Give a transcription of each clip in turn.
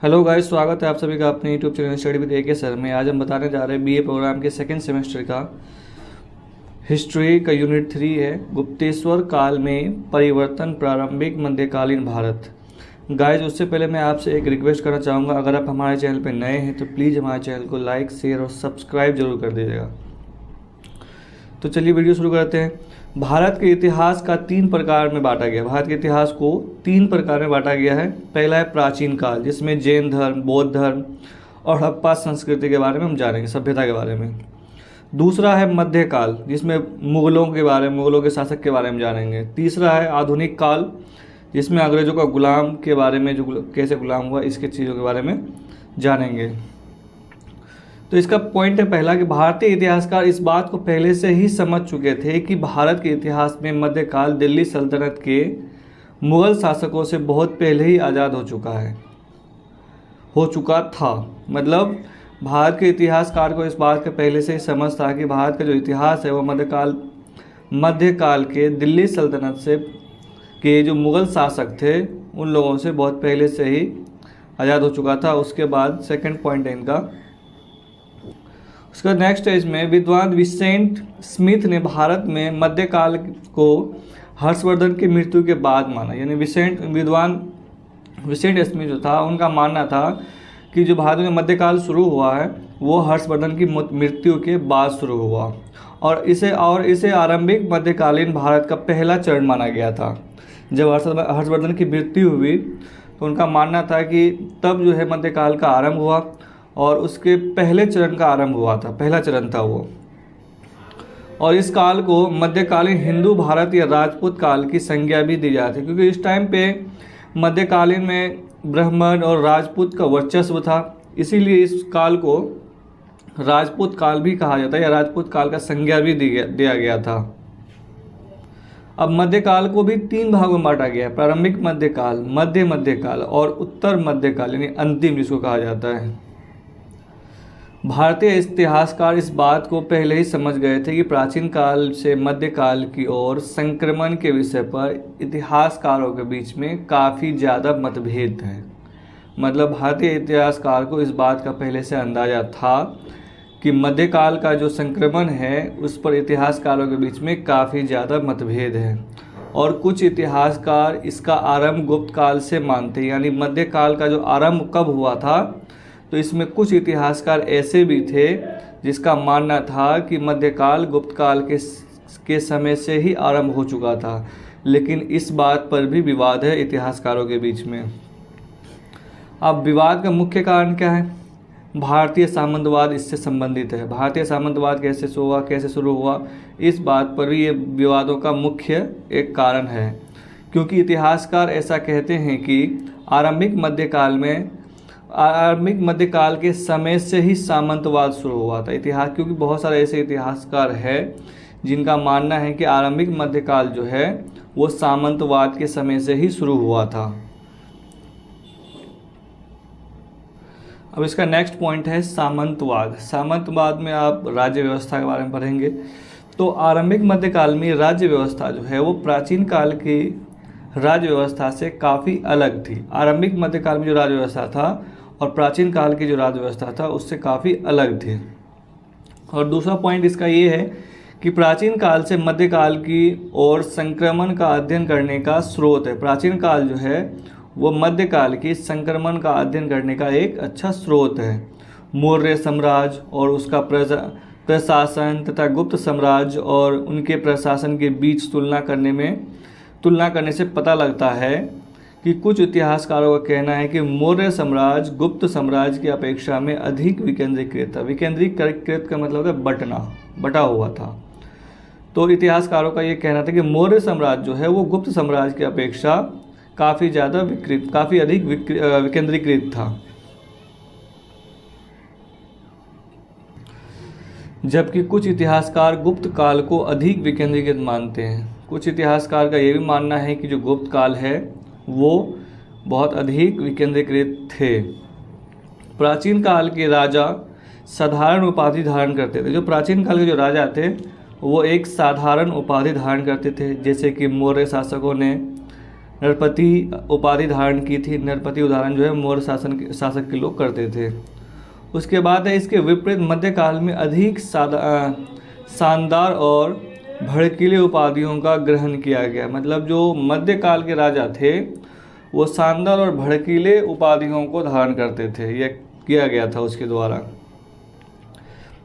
Hello guys, स्वागत है आप सभी का अपने YouTube channel study with AK sir में। आज हम बताने जा रहे हैं बीए प्रोग्राम के सेकंड सेमेस्टर का हिस्ट्री का यूनिट 3 है, गुप्तेश्वर काल में परिवर्तन, प्रारंभिक मध्यकालीन भारत। गाइस, उससे पहले मैं आपसे एक रिक्वेस्ट करना चाहूँगा, अगर आप हमारे चैनल पर नए हैं तो प्लीज़ हमारे चैनल को लाइक, शेयर और सब्सक्राइब जरूर कर दीजिएगा। तो चलिए वीडियो शुरू करते हैं। भारत के इतिहास का 3 प्रकार में बांटा गया। भारत के इतिहास को 3 प्रकार में बांटा गया है। पहला है प्राचीन काल, जिसमें जैन धर्म, बौद्ध धर्म और हड़प्पा संस्कृति के बारे में हम जानेंगे, सभ्यता के बारे में। दूसरा है मध्यकाल, जिसमें मुगलों के बारे में, मुगलों के शासक के बारे में जानेंगे। तीसरा है आधुनिक काल, जिसमें अंग्रेजों का गुलाम के बारे में, जो कैसे गुलाम हुआ, इसके चीज़ों के बारे में जानेंगे। तो इसका पॉइंट है पहला कि भारतीय इतिहासकार इस बात को पहले से ही समझ चुके थे कि भारत के इतिहास में मध्यकाल दिल्ली सल्तनत के मुग़ल शासकों से बहुत पहले ही आज़ाद हो चुका था। मतलब भारत के इतिहासकार को इस बात का पहले से ही समझ था कि भारत का जो इतिहास है वो मध्यकाल के दिल्ली सल्तनत से के जो मुग़ल शासक थे उन लोगों से बहुत पहले से ही आज़ाद हो चुका था। उसके बाद सेकंड पॉइंट है इनका। उसका नेक्स्ट स्टेज में विद्वान विसेंट स्मिथ ने भारत में मध्यकाल को हर्षवर्धन की मृत्यु के बाद माना। यानी विद्वान विसेंट स्मिथ जो था, उनका मानना था कि जो भारत में मध्यकाल शुरू हुआ है वो हर्षवर्धन की मृत्यु के बाद शुरू हुआ और इसे आरंभिक मध्यकालीन भारत का पहला चरण माना गया था। जब हर्षवर्धन की मृत्यु हुई तो उनका मानना था कि तब जो है मध्यकाल का आरंभ हुआ और उसके पहले चरण का आरंभ हुआ था, पहला चरण था वो। और इस काल को मध्यकालीन हिंदू भारत या राजपूत काल की संज्ञा भी दी जाती है, क्योंकि इस टाइम पे मध्यकालीन में ब्राह्मण और राजपूत का वर्चस्व था, इसीलिए इस काल को राजपूत काल भी कहा जाता है या राजपूत काल का संज्ञा भी दिया गया था। अब मध्यकाल को भी 3 भागों में बांटा गया है, प्रारंभिक मध्यकाल, मध्य मध्यकाल और उत्तर मध्यकाल, यानी अंतिम जिसको कहा जाता है। भारतीय इतिहासकार इस बात को पहले ही समझ गए थे कि प्राचीन काल से मध्यकाल की ओर संक्रमण के विषय पर इतिहासकारों के बीच में काफ़ी ज़्यादा मतभेद है। मतलब भारतीय इतिहासकार को इस बात का पहले से अंदाज़ा था कि मध्यकाल का जो संक्रमण है उस पर इतिहासकारों के बीच में काफ़ी ज़्यादा मतभेद है और कुछ इतिहासकार इसका आरंभ गुप्त काल से मानते हैं। यानी मध्यकाल का जो आरंभ कब हुआ था, तो इसमें कुछ इतिहासकार ऐसे भी थे जिसका मानना था कि मध्यकाल गुप्त काल के समय से ही आरंभ हो चुका था, लेकिन इस बात पर भी विवाद है इतिहासकारों के बीच में। अब विवाद का मुख्य कारण क्या है? भारतीय सामंतवाद इससे संबंधित है। भारतीय सामंतवाद कैसे शुरू हुआ, इस बात पर भी ये विवादों का मुख्य एक कारण है, क्योंकि इतिहासकार ऐसा कहते हैं कि आरंभिक मध्यकाल के समय से ही सामंतवाद शुरू हुआ था। क्योंकि बहुत सारे ऐसे इतिहासकार हैं जिनका मानना है कि आरंभिक मध्यकाल जो है वो सामंतवाद के समय से ही शुरू हुआ था। अब इसका नेक्स्ट पॉइंट है सामंतवाद। सामंतवाद में आप राज्य व्यवस्था के बारे में पढ़ेंगे। तो आरंभिक मध्यकाल में राज्य व्यवस्था जो है वो प्राचीन काल की राज्य व्यवस्था से काफ़ी अलग थी। आरंभिक मध्यकाल में जो राज्य व्यवस्था था और प्राचीन काल की जो राज्य व्यवस्था था उससे काफ़ी अलग थी। और दूसरा पॉइंट इसका ये है कि प्राचीन काल से मध्यकाल की ओर संक्रमण का अध्ययन करने का स्रोत है। प्राचीन काल जो है वो मध्यकाल की संक्रमण का अध्ययन करने का एक अच्छा स्रोत है। मौर्य साम्राज्य और उसका प्रशासन तथा गुप्त साम्राज्य और उनके प्रशासन के बीच तुलना करने से पता लगता है कि कुछ इतिहासकारों का कहना है कि मौर्य साम्राज्य गुप्त साम्राज्य की अपेक्षा में अधिक विकेंद्रीकृत था। विकेंद्रीकृत का मतलब है बटा हुआ था। तो इतिहासकारों का ये कहना था कि मौर्य साम्राज्य जो है वो गुप्त साम्राज्य की अपेक्षा काफ़ी अधिक विकेंद्रीकृत था, जबकि कुछ इतिहासकार गुप्त काल को अधिक विकेंद्रीकृत मानते हैं। कुछ इतिहासकार का ये भी मानना है कि जो गुप्त काल है वो बहुत अधिक विकेंद्रीकृत थे। प्राचीन काल के राजा साधारण उपाधि धारण करते थे। जो प्राचीन काल के जो राजा थे वो एक साधारण उपाधि धारण करते थे, जैसे कि मौर्य शासकों ने नरपति उपाधि धारण की थी। नरपति उदाहरण जो है मौर्य शासक के लोग करते थे। उसके बाद है इसके विपरीत मध्यकाल में अधिक शानदार और भड़कीले उपाधियों का ग्रहण किया गया। मतलब जो मध्यकाल के राजा थे वो शानदार और भड़कीले उपाधियों को धारण करते थे, यह किया गया था उसके द्वारा,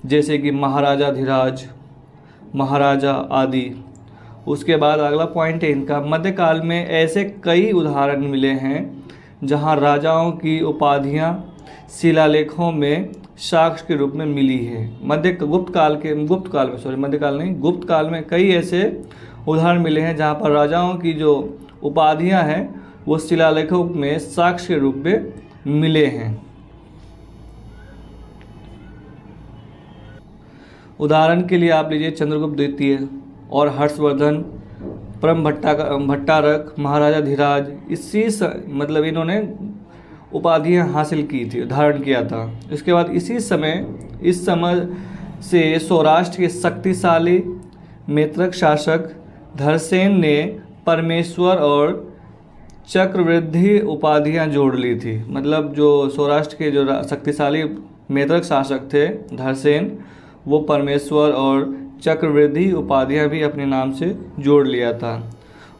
जैसे कि महाराजाधिराज, महाराजा आदि। उसके बाद अगला पॉइंट है इनका, मध्यकाल में ऐसे कई उदाहरण मिले हैं जहां राजाओं की उपाधियां शिलालेखों में साक्ष्य के रूप में मिली है। गुप्त काल में कई ऐसे उदाहरण मिले हैं जहां पर राजाओं की जो उपाधियां हैं वो शिलालेखों में साक्ष्य के रूप में मिले हैं। उदाहरण के लिए आप लीजिए चंद्रगुप्त द्वितीय और हर्षवर्धन, परम भट्टारक, महाराजा धीराज, मतलब इन्होंने उपाधियां हासिल की थी, धारण किया था। इसके बाद इस समय से सौराष्ट्र के शक्तिशाली मैत्रक शासक धरसेन ने परमेश्वर और चक्रवृद्धि उपाधियां जोड़ ली थी। मतलब जो सौराष्ट्र के जो शक्तिशाली मैत्रक शासक थे धरसेन, वो परमेश्वर और चक्रवृद्धि उपाधियां भी अपने नाम से जोड़ लिया था।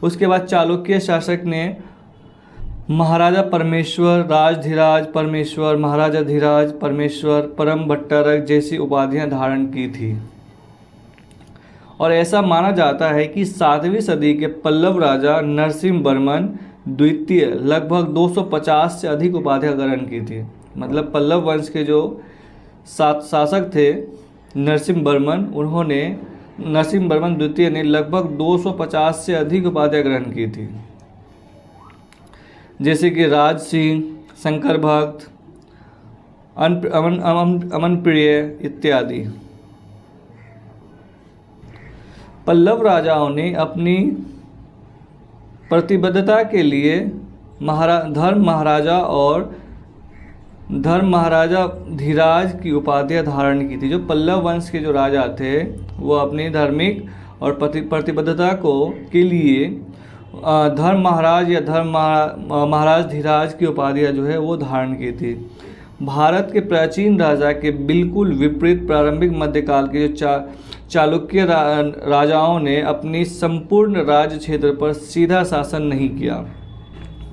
उसके बाद चालुक्य शासक ने महाराजा परमेश्वर, राजधीराज परमेश्वर, महाराजा धीराज परमेश्वर, परम भट्टारक जैसी उपाधियां धारण की थी। और ऐसा माना जाता है कि 7वीं सदी के पल्लव राजा नरसिंहवर्मन द्वितीय लगभग 250 से अधिक उपाधियां ग्रहण की थी। मतलब पल्लव वंश के जो शासक थे नरसिंहवर्मन द्वितीय ने लगभग 250 से अधिक उपाधियां ग्रहण की थी, जैसे कि राज सिंह, शंकर भक्त, अमन प्रिय इत्यादि। पल्लव राजाओं ने अपनी प्रतिबद्धता के लिए धर्म महाराजा धीराज की उपाधियां धारण की थी। जो पल्लव वंश के जो राजा थे वो अपनी धार्मिक और प्रतिबद्धता के लिए धर्म महाराज या महाराज धीराज की उपाधियां जो है वो धारण की थी। भारत के प्राचीन राजा के बिल्कुल विपरीत प्रारंभिक मध्यकाल के जो चालुक्य राजाओं ने अपनी संपूर्ण राज्य क्षेत्र पर सीधा शासन नहीं किया।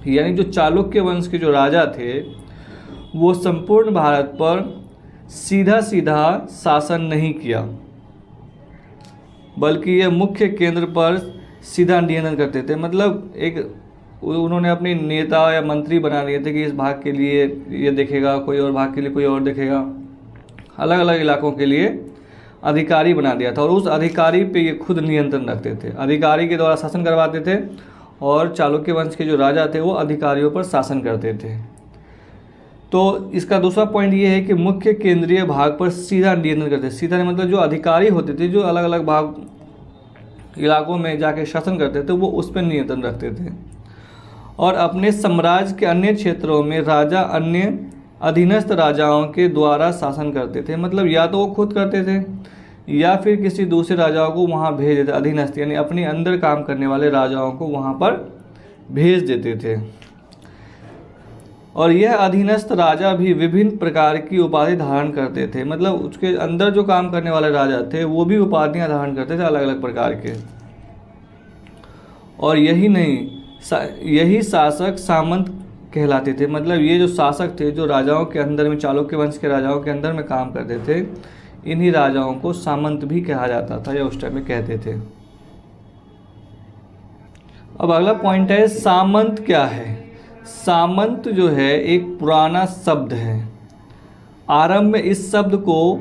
यानी जो चालुक्य वंश के जो राजा थे वो संपूर्ण भारत पर सीधा शासन नहीं किया, बल्कि ये मुख्य केंद्र पर सीधा नियंत्रण करते थे। मतलब उन्होंने अपने नेता या मंत्री बना लिए थे कि इस भाग के लिए ये देखेगा, कोई और भाग के लिए कोई और देखेगा। अलग अलग इलाकों के लिए अधिकारी बना दिया था और उस अधिकारी पे ये खुद नियंत्रण रखते थे। अधिकारी के द्वारा शासन करवाते थे और चालुक्य वंश के जो राजा थे वो अधिकारियों पर शासन करते थे। तो इसका दूसरा पॉइंट ये है कि मुख्य केंद्रीय भाग पर सीधा नियंत्रण करते थे। सीधा मतलब जो अधिकारी होते थे जो अलग अलग भाग इलाकों में जाके शासन करते थे वो उस पर नियंत्रण रखते थे। और अपने साम्राज्य के अन्य क्षेत्रों में राजा अन्य अधीनस्थ राजाओं के द्वारा शासन करते थे। मतलब या तो वो खुद करते थे या फिर किसी दूसरे राजाओं को वहाँ भेज देते। अधीनस्थ यानी अपने अंदर काम करने वाले राजाओं को वहाँ पर भेज देते थे। और यह अधीनस्थ राजा भी विभिन्न प्रकार की उपाधि धारण करते थे। मतलब उसके अंदर जो काम करने वाले राजा थे वो भी उपाधियां धारण करते थे अलग अलग प्रकार के। और यही शासक सामंत कहलाते थे। मतलब ये जो शासक थे जो राजाओं के अंदर में, चालुक्य वंश के राजाओं के अंदर में काम करते थे, इन्हीं राजाओं को सामंत भी कहा जाता था या उस टाइम में कहते थे। अब अगला पॉइंट है सामंत क्या है। सामंत जो है एक पुराना शब्द है। आरंभ में इस शब्द को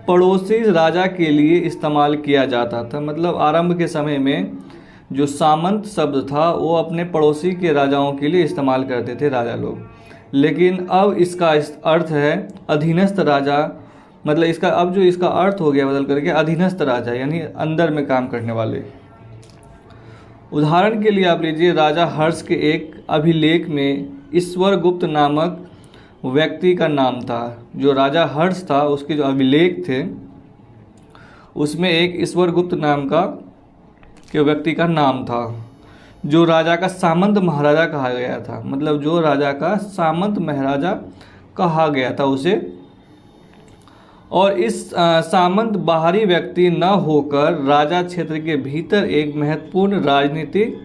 पड़ोसी राजा के लिए इस्तेमाल किया जाता था। मतलब आरंभ के समय में जो सामंत शब्द था वो अपने पड़ोसी के राजाओं के लिए इस्तेमाल करते थे राजा लोग। लेकिन अब इसका अर्थ है अधीनस्थ राजा। मतलब इसका अर्थ हो गया बदल करके अधीनस्थ राजा, यानी अंदर में काम करने वाले। उदाहरण के लिए आप लीजिए राजा हर्ष के एक अभिलेख में ईश्वर गुप्त नामक व्यक्ति का नाम था। जो राजा हर्ष था उसके जो अभिलेख थे उसमें एक ईश्वर गुप्त नाम के व्यक्ति का नाम था। जो राजा का सामंत महाराजा कहा गया था, मतलब जो राजा का सामंत महाराजा कहा गया था उसे। और इस सामंत बाहरी व्यक्ति न होकर राजा क्षेत्र के भीतर एक महत्वपूर्ण राजनीतिक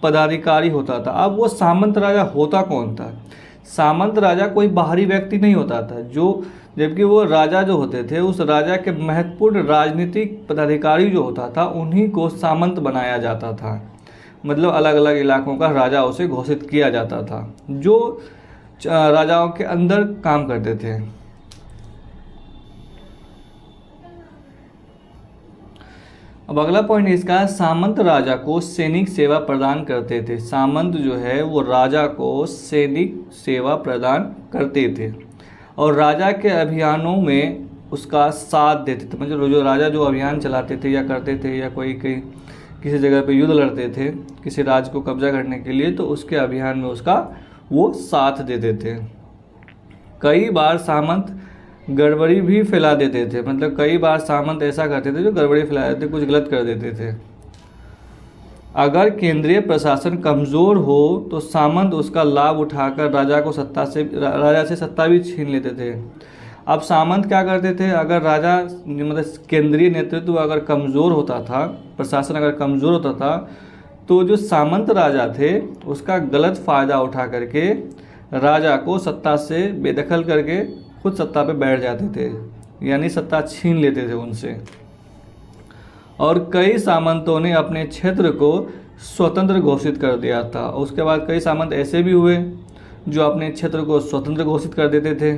पदाधिकारी होता था। अब वो सामंत राजा होता कौन था? सामंत राजा कोई बाहरी व्यक्ति नहीं होता था, जबकि वो राजा जो होते थे उस राजा के महत्वपूर्ण राजनीतिक पदाधिकारी जो होता था उन्हीं को सामंत बनाया जाता था। मतलब अलग अलग इलाकों का राजा उसे घोषित किया जाता था, जो राजाओं के अंदर काम करते थे। अब अगला पॉइंट इसका, सामंत राजा को सैनिक सेवा प्रदान करते थे। सामंत जो है वो राजा को सैनिक सेवा प्रदान करते थे और राजा के अभियानों में उसका साथ देते थे। मतलब जो राजा जो अभियान चलाते थे या करते थे या कोई किसी जगह पे युद्ध लड़ते थे किसी राज्य को कब्जा करने के लिए, तो उसके अभियान में उसका वो साथ देते थे। कई बार सामंत गड़बड़ी भी फैला देते थे, मतलब कई बार सामंत ऐसा करते थे जो गड़बड़ी फैला देते, कुछ गलत कर देते थे। अगर केंद्रीय प्रशासन कमज़ोर हो तो सामंत उसका लाभ उठाकर राजा से सत्ता भी छीन लेते थे। अब सामंत क्या करते थे, अगर राजा मतलब केंद्रीय नेतृत्व अगर कमज़ोर होता था, प्रशासन अगर कमज़ोर होता था, तो जो सामंत राजा थे उसका गलत फ़ायदा उठा करके राजा को सत्ता से बेदखल करके खुद सत्ता पे बैठ जाते थे, यानी सत्ता छीन लेते थे उनसे। और कई सामंतों ने अपने क्षेत्र को स्वतंत्र घोषित कर दिया था। उसके बाद कई सामंत ऐसे भी हुए जो अपने क्षेत्र को स्वतंत्र घोषित कर देते थे।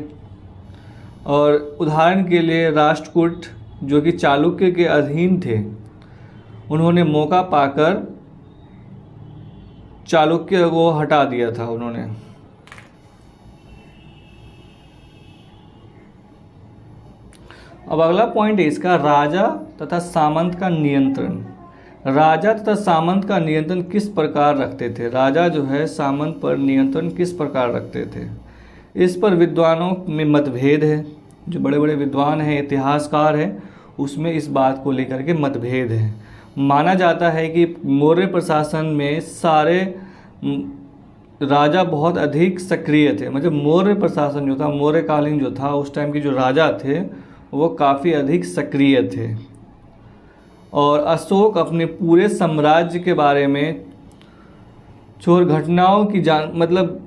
और उदाहरण के लिए राष्ट्रकूट जो कि चालुक्य के अधीन थे, उन्होंने मौका पाकर चालुक्य को हटा दिया था उन्होंने। अब अगला पॉइंट है इसका, राजा तथा सामंत का नियंत्रण। राजा तथा सामंत का नियंत्रण किस प्रकार रखते थे? राजा जो है सामंत पर नियंत्रण किस प्रकार रखते थे? इस पर विद्वानों में मतभेद है। जो बड़े बड़े विद्वान हैं, इतिहासकार हैं, उसमें इस बात को लेकर के मतभेद है। माना जाता है कि मौर्य प्रशासन में सारे राजा बहुत अधिक सक्रिय थे। मतलब मौर्य प्रशासन जो था, मौर्यकालीन जो था, उस टाइम के जो राजा थे वो काफ़ी अधिक सक्रिय थे। और अशोक अपने पूरे साम्राज्य के बारे में चोर घटनाओं की मतलब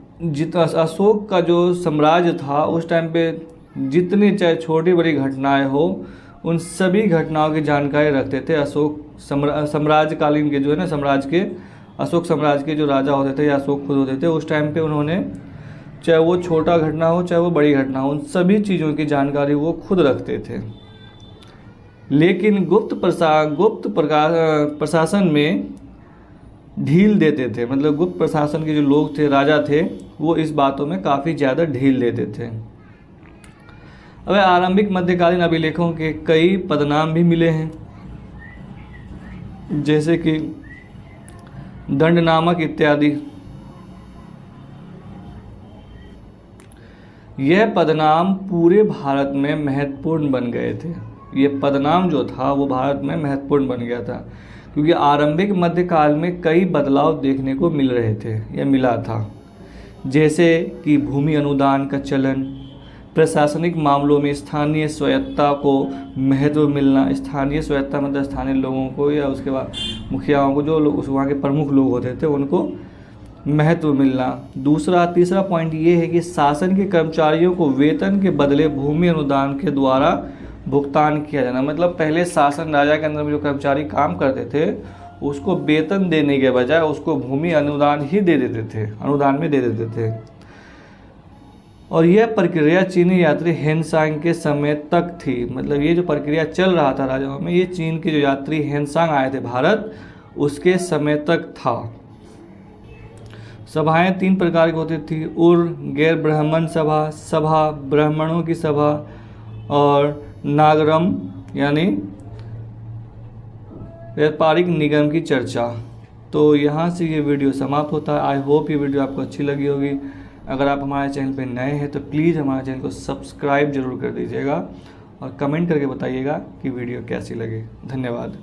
अशोक का जो साम्राज्य था उस टाइम पे जितनी चाहे छोटी बड़ी घटनाएं हो, उन सभी घटनाओं की जानकारी रखते थे। अशोक साम्राज्यकालीन के जो है ना, अशोक साम्राज्य के जो राजा होते थे या अशोक खुद होते थे, उस टाइम पे उन्होंने चाहे वो छोटा घटना हो चाहे वो बड़ी घटना हो, उन सभी चीज़ों की जानकारी वो खुद रखते थे। लेकिन गुप्त प्रशासन में ढील देते थे। मतलब गुप्त प्रशासन के जो लोग थे, राजा थे, वो इस बातों में काफ़ी ज़्यादा ढील देते थे। अब आरंभिक मध्यकालीन अभिलेखों के कई पदनाम भी मिले हैं, जैसे कि दंडनामक इत्यादि। यह पदनाम पूरे भारत में महत्वपूर्ण बन गए थे। ये पदनाम जो था वो भारत में महत्वपूर्ण बन गया था, क्योंकि आरंभिक मध्यकाल में कई बदलाव देखने को मिल रहे थे या मिला था, जैसे कि भूमि अनुदान का चलन, प्रशासनिक मामलों में स्थानीय स्वायत्ता को महत्व मिलना। स्थानीय स्वायत्ता मतलब स्थानीय लोगों को या उसके बाद मुखियाओं को, जो लोग उस वहाँ के प्रमुख लोग होते थे, उनको महत्व मिलना। तीसरा पॉइंट ये है कि शासन के कर्मचारियों को वेतन के बदले भूमि अनुदान के द्वारा भुगतान किया जाना। मतलब पहले शासन राजा के अंदर में जो कर्मचारी काम करते थे उसको वेतन देने के बजाय उसको भूमि अनुदान ही दे देते थे, अनुदान में दे देते थे। और यह प्रक्रिया चीनी यात्री हेनसांग के समय तक थी। मतलब ये जो प्रक्रिया चल रहा था राजाओं में, ये चीन के जो यात्री हेनसांग आए थे भारत, उसके समय तक था। सभाएं 3 प्रकार की होती थी, गैर ब्राह्मण सभा, ब्राह्मणों की सभा, और नागरम यानी व्यापारिक निगम की चर्चा। तो यहाँ से ये वीडियो समाप्त होता है। आई होप ये वीडियो आपको अच्छी लगी होगी। अगर आप हमारे चैनल पर नए हैं तो प्लीज़ हमारे चैनल को सब्सक्राइब जरूर कर दीजिएगा और कमेंट करके बताइएगा कि वीडियो कैसी लगी। धन्यवाद।